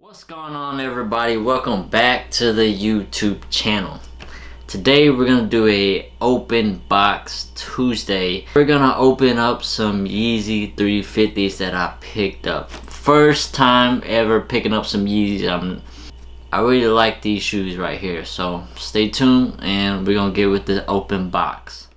What's going on, everybody? Welcome back to the YouTube channel. Today we're gonna do a open box Tuesday. We're gonna open up some Yeezy 350s that I picked up. First time ever picking up some Yeezys. I really like these shoes right here, so stay tuned and we're gonna get with the open box.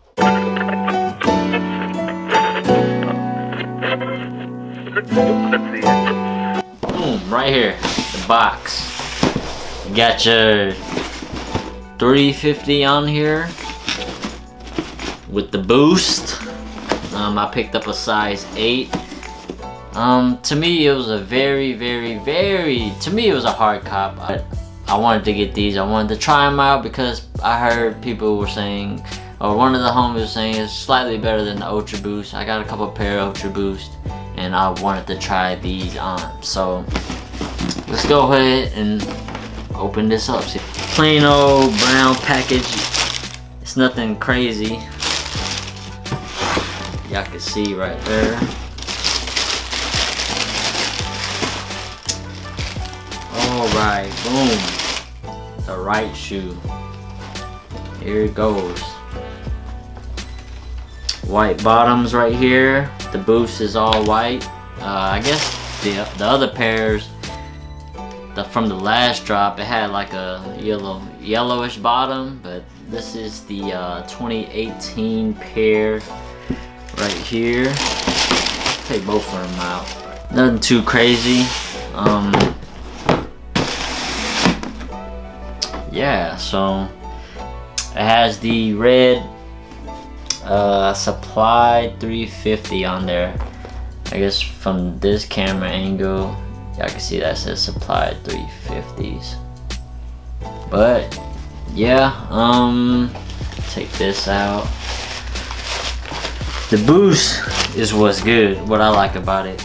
Boom, right here, the box. You got your 350 on here with the boost. I picked up a size 8. To me it was a very, to me it was a hard cop. I wanted to get these. I wanted to try them out because I heard people were saying, or one of the homies was saying it's slightly better than the Ultra Boost. I got a couple pair of Ultra Boost and I wanted to try these on. So let's go ahead and open this up. See, plain old brown package. It's nothing crazy. Y'all can see right there. Alright, boom. The right shoe. Here it goes. White bottoms right here. The boost is all white. I guess the other pairs from the last drop, it had like a yellowish bottom, but this is the 2018 pair right here. Take both of them out. Nothing too crazy. Yeah, so it has the red Supply 350 on there. I guess from this camera angle, y'all can see that says Supply 350s. But yeah, take this out. The boost is what's good, what I like about it.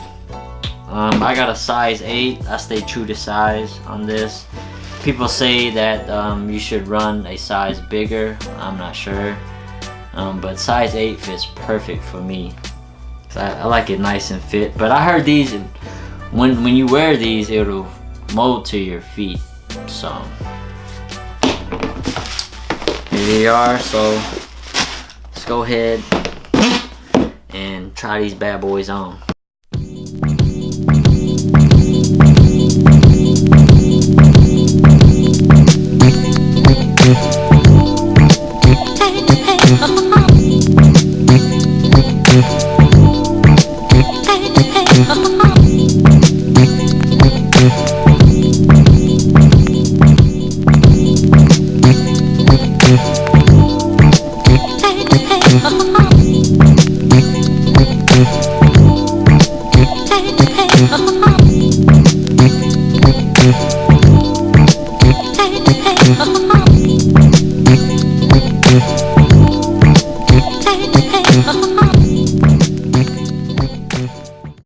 I got a size 8. I stay true to size on this. People say that you should run a size bigger. I'm not sure, but size 8 fits perfect for me. I like it nice and fit. But I heard these, when you wear these, it'll mold to your feet. So here they are. So let's go ahead and try these bad boys on.